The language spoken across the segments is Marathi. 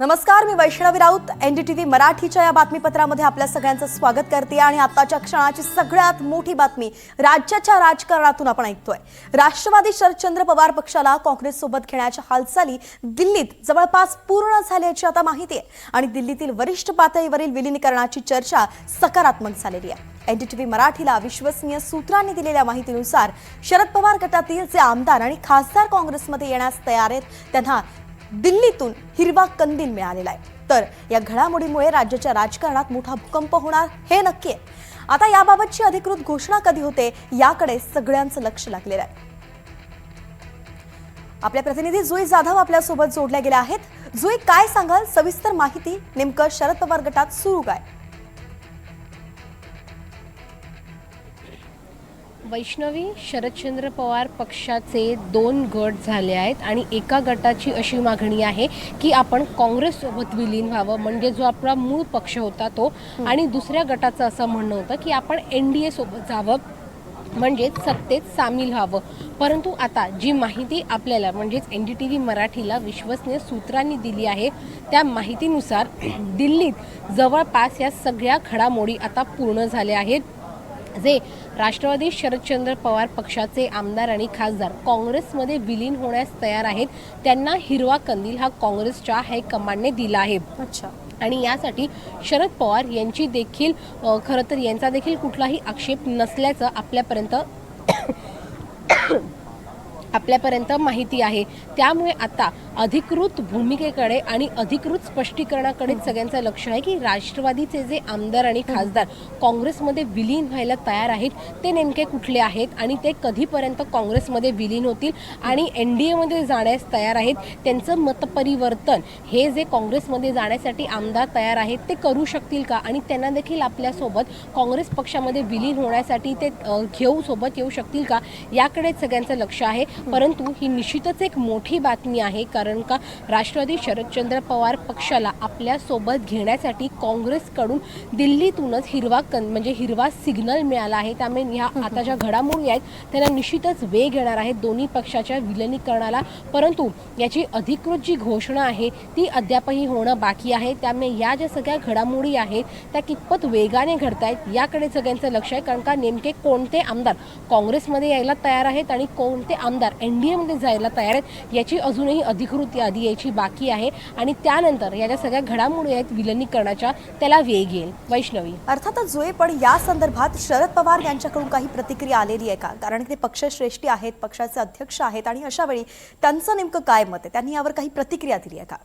नमस्कार, मी वैष्णवी राऊत एनडीटीव्ही मराठीच्या या बातमीपत्रामध्ये आपल्या सगळ्यांचं स्वागत करते आणि आताच्या क्षणाची सगळ्यात मोठी बातमी राज्याच्या राजकारणातून आपण ऐकतोय। राष्ट्रवादी शरदचंद्र पवार पक्षाला काँग्रेस सोबत घेण्याच्या हालचाली दिल्लीत जवळपास पूर्ण झाल्याची आता माहिती आहे आणि दिल्लीतील वरिष्ठ पातळीवरील विलीनीकरणाची चर्चा सकारात्मक झालेली आहे। एनडीटीव्ही मराठीला विश्वसनीय सूत्रांनी दिलेल्या माहितीनुसार शरद पवार गटातील जे आमदार आणि खासदार काँग्रेसमध्ये येण्यास तयार आहेत त्यांना दिल्लीतून हिरवा कंदील मिळालेला आहे। तर या घडामोडीमुळे राज्याच्या राजकारणात मोठा भूकंप होणार हे नक्की आहे। आता याबाबतची अधिकृत घोषणा कधी होते याकडे सगळ्यांचं लक्ष लागलेलं आहे। आपल्या प्रतिनिधी जुई जाधव आपल्या सोबत जोडल्या गेल्या आहेत। जुई, काय सांगाल, सविस्तर माहिती, नेमकं शरद पवार गटात सुरू काय? वैष्णवी, शरदचंद्र पवार पक्षाचे 2 गट झाले आहेत आणि एका गटाची अशी मागणी आहे की आपण काँग्रेससोबत विलीन व्हावं, म्हणजे जो आपला मूळ पक्ष होता तो, आणि दुसऱ्या गटाचं असं म्हणणं होतं की आपण एनडीए सोबत जावं, म्हणजे सत्तेत सामील व्हावं। परंतु आता जी माहिती आपल्याला म्हणजेच एनडीटीव्ही मराठीला विश्वसनीय सूत्रांनी दिली आहे त्या माहितीनुसार दिल्लीत जवळपास या सगळ्या घडामोडी आता पूर्ण झाल्या आहेत। जे राष्ट्रवादी शरदचंद्र पवार पक्षाचे आमदार आणि खासदार काँग्रेसमध्ये विलीन होण्यास तयार आहेत त्यांना हिरवा कंदील हा काँग्रेसच्या हायकमांडने दिला आहे। अच्छा, आणि यासाठी शरद पवार यांची देखील खरं तर यांचा देखील कुठलाही आक्षेप नसल्याचं आपल्यापर्यंत माहिती आहे। त्यामुळे आता अधिकृत भूमिकेकडे आणि अधिकृत स्पष्टीकरणाकडे सगळ्यांचं लक्ष आहे की राष्ट्रवादीचे जे आमदार आणि खासदार काँग्रेसमध्ये विलीन व्हायला तयार आहेत ते नेमके कुठले आहेत आणि ते कधीपर्यंत काँग्रेसमध्ये विलीन होतील आणि एनडीएमध्ये जाण्यास तयार आहेत, त्यांचं मतपरिवर्तन हे जे काँग्रेसमध्ये जाण्यासाठी आमदार तयार आहेत ते करू शकतील का आणि त्यांना देखील आपल्यासोबत काँग्रेस पक्षामध्ये विलीन होण्यासाठी ते सोबत येऊ शकतील का, याकडे सगळ्यांचं लक्ष आहे। परंतु ही निश्चितच एक मोठी बातमी आहे, कारण का राष्ट्रवादी शरदचंद्र पवार पक्षाला आपल्या सोबत घेण्यासाठी काँग्रेसकडून दिल्लीतूनच हिरवा सिग्नल मिळाला आहे। त्यामुळे ह्या आता ज्या घडामोडी आहेत त्यांना निश्चितच वेग येणार आहे दोन्ही पक्षाच्या विलीनीकरणाला। परंतु याची अधिकृत जी घोषणा आहे ती अद्यापही होणं बाकी आहे। त्यामुळे या ज्या सगळ्या घडामोडी आहेत त्या कितपत वेगाने घडतायत याकडे सगळ्यांचं लक्ष आहे, कारण का नेमके कोणते आमदार काँग्रेसमध्ये यायला तयार आहेत आणि कोणते आमदार एनडीएमध्ये जायला तयार आहेत याची अजूनही अधिकृत यादी यायची बाकी आहे आणि त्यानंतर या ज्या सगळ्या घडामोडी आहेत विलीनीकरणाच्या त्याला वेग येईल। वैष्णवी, अर्थातच जुई, पण या संदर्भात शरद पवार यांच्याकडून काही प्रतिक्रिया आलेली आहे का? कारण ते पक्षश्रेष्ठी आहेत, पक्षाचे अध्यक्ष आहेत आणि अशा वेळी त्यांचं नेमकं काय मत आहे? त्यांनी यावर काही प्रतिक्रिया दिली आहे का?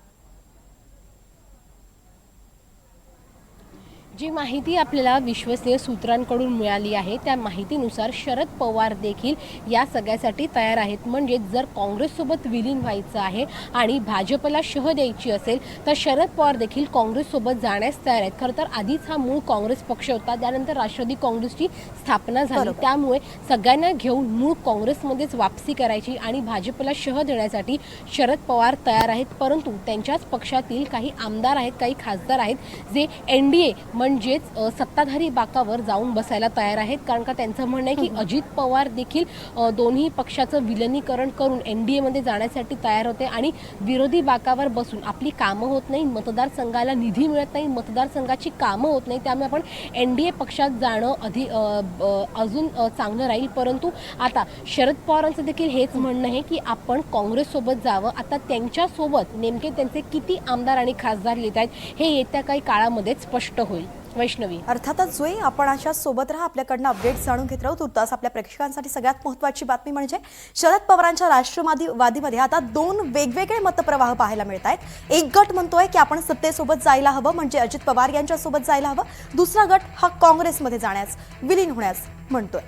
जी माहिती आपल्याला विश्वसनीय सूत्रांकडून मिळाली आहे त्या माहितीनुसार शरद पवार देखील या सगळ्यासाठी तयार आहेत। म्हणजे जर काँग्रेससोबत विलीन व्हायचं आहे आणि भाजपला शह द्यायची असेल तर शरद पवार देखील काँग्रेससोबत जाण्यास तयार आहेत। खरं तर आधीच हा मूळ काँग्रेस पक्ष होता, त्यानंतर राष्ट्रवादी काँग्रेसची स्थापना झाली, त्यामुळे सगळ्यांना घेऊन मूळ काँग्रेसमध्येच वापसी करायची आणि भाजपला शह देण्यासाठी शरद पवार तयार आहेत। परंतु त्यांच्याच पक्षातील काही आमदार आहेत, काही खासदार आहेत जे एनडीए म्हणजेच सत्ताधारी बाकावर जाऊन बसायला तयार आहेत, कारण का त्यांचं म्हणणं आहे की अजित पवार देखील दोन्ही पक्षाचं विलीनीकरण करून एनडीएमध्ये जाण्यासाठी तयार होते आणि विरोधी बाकावर बसून आपली कामं होत नाही, मतदारसंघाला निधी मिळत नाही, मतदारसंघाची कामं होत नाही, त्यामुळे आपण एनडीए पक्षात जाणं अजून चांगलं राहील। परंतु आता शरद पवारांचं देखील हेच म्हणणं आहे की आपण काँग्रेससोबत जावं। आता त्यांच्यासोबत नेमके त्यांचे किती आमदार आणि खासदार येत आहेत हे येत्या काही काळामध्ये स्पष्ट होईल। वैष्णवी, अर्थातच जुई, आपण अशा सोबत राहा, आपल्याकडनं अपडेट जाणून घेत राहू। तुर्तास आपल्या प्रेक्षकांसाठी सगळ्यात महत्त्वाची बातमी म्हणजे शरद पवारांच्या राष्ट्रवादीमध्ये आता 2 वेगवेगळे मतप्रवाह पाहायला मिळत आहेत। एक गट म्हणतोय की आपण सत्तेसोबत जायला हवं, म्हणजे अजित पवार यांच्यासोबत जायला हवं। दुसरा गट हा काँग्रेसमध्ये जाण्यास, विलीन होण्यास म्हणतोय।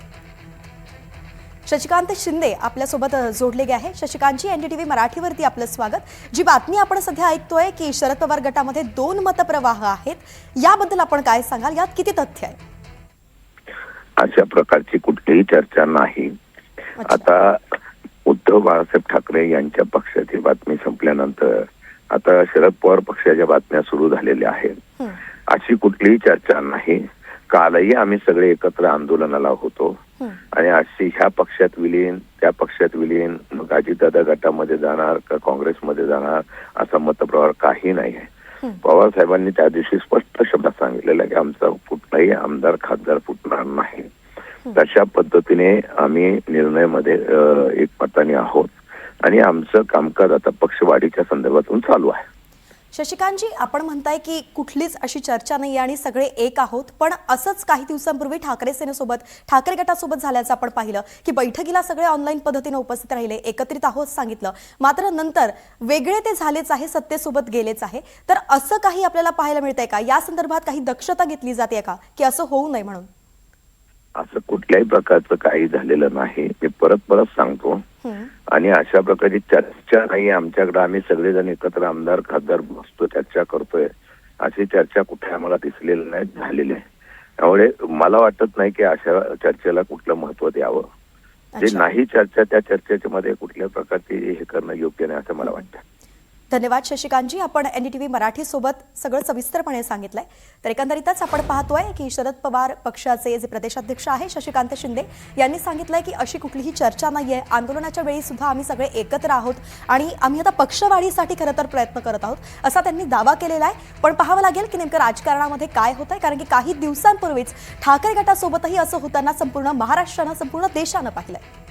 शशिकांत शिंदे आपल्यासोबत जोडले गे आहे। शशिकांतजी, एनडीटीव्ही मराठीवरती आपलं स्वागत। जी बातमी आपण सध्या ऐकतोय की शरद पवार गटामध्ये 2 मतप्रवाह आहेत, याबद्दल आपण काय सांगाल? यात किती तथ्य आहे? अशा प्रकारची कुठलीही चर्चा नाही। आता उद्धव बाळासाहेब ठाकरे यांच्या पक्षाची बातमी संपल्यानंतर आता शरद पवार पक्षाच्या बातम्या सुरू झालेल्या आहेत। अशी कुठलीही चर्चा नाही। कालही आम्ही सगळे एकत्र आंदोलनाला होतो आणि अशी ह्या पक्षात विलीन त्या पक्षात विलीन, मग अजितदादा गटामध्ये जाणार का काँग्रेसमध्ये जाणार असा मतप्रवाह काही नाही आहे। पवार साहेबांनी त्या दिवशी स्पष्ट शब्दात सांगितलेलं आहे की आमचा कुठलाही आमदार खासदार फुटणार नाही. तशा पद्धतीने आम्ही निर्णयामध्ये एकमताने आहोत आणि आमचं कामकाज आता पक्षवाढीच्या संदर्भातून चालू आहे. शशिकांतजी, आपण म्हणताय की कुठलीच अशी चर्चा नाही आणि सगळे एक आहोत, पण असंच काही दिवसांपूर्वी ठाकरे सेनेसोबत ठाकरे गटासोबत झाल्याचं आपण पाहिलं की बैठकीला सगळे ऑनलाईन पद्धतीने उपस्थित राहिले, एकत्रित आहोत सांगितलं, मात्र नंतर वेगळे ते झालेच आहे, सत्तेसोबत गेलेच आहे. तर असं काही आपल्याला पाहायला मिळतंय का? या संदर्भात काही दक्षता घेतली जाते का की असं होऊ नये म्हणून? असं कुठल्याही प्रकारचं काही झालेलं नाही. मी परत सांगतो आणि अशा प्रकारची चर्चा नाही आमच्याकडे. आम्ही सगळेजण एकत्र आमदार खासदार बसतो, चर्चा करतोय, अशी चर्चा कुठे आम्हाला दिसलेली नाही, झालेली आहे. त्यामुळे मला वाटत नाही की अशा चर्चेला कुठलं महत्व द्यावं. जे नाही चर्चा त्या चर्चेच्या मध्ये कुठल्या प्रकारचे हे करणं योग्य नाही असं मला वाटतं. धन्यवाद शशिकांतजी, आपण NDTV मराठी सोबत सगळं सविस्तरपणे सांगितलंय. तर एकंदरीतच आपण पाहतोय की शरद पवार पक्षाचे जे प्रदेशाध्यक्ष आहे शशिकांत शिंदे यांनी सांगितलंय की अशी कुठलीही चर्चा नाहीये, आंदोलनाच्या वेळी सुद्धा आम्ही सगळे एकत्र आहोत आणि आम्ही आता पक्षवाढीसाठी खरं तर प्रयत्न करत आहोत असा त्यांनी दावा केलेला आहे. पण पाहावं लागेल की नेमकं राजकारणामध्ये काय होतंय, कारण की काही दिवसांपूर्वीच ठाकरे गटासोबतही असं होताना संपूर्ण महाराष्ट्रानं संपूर्ण देशानं पाहिलंय.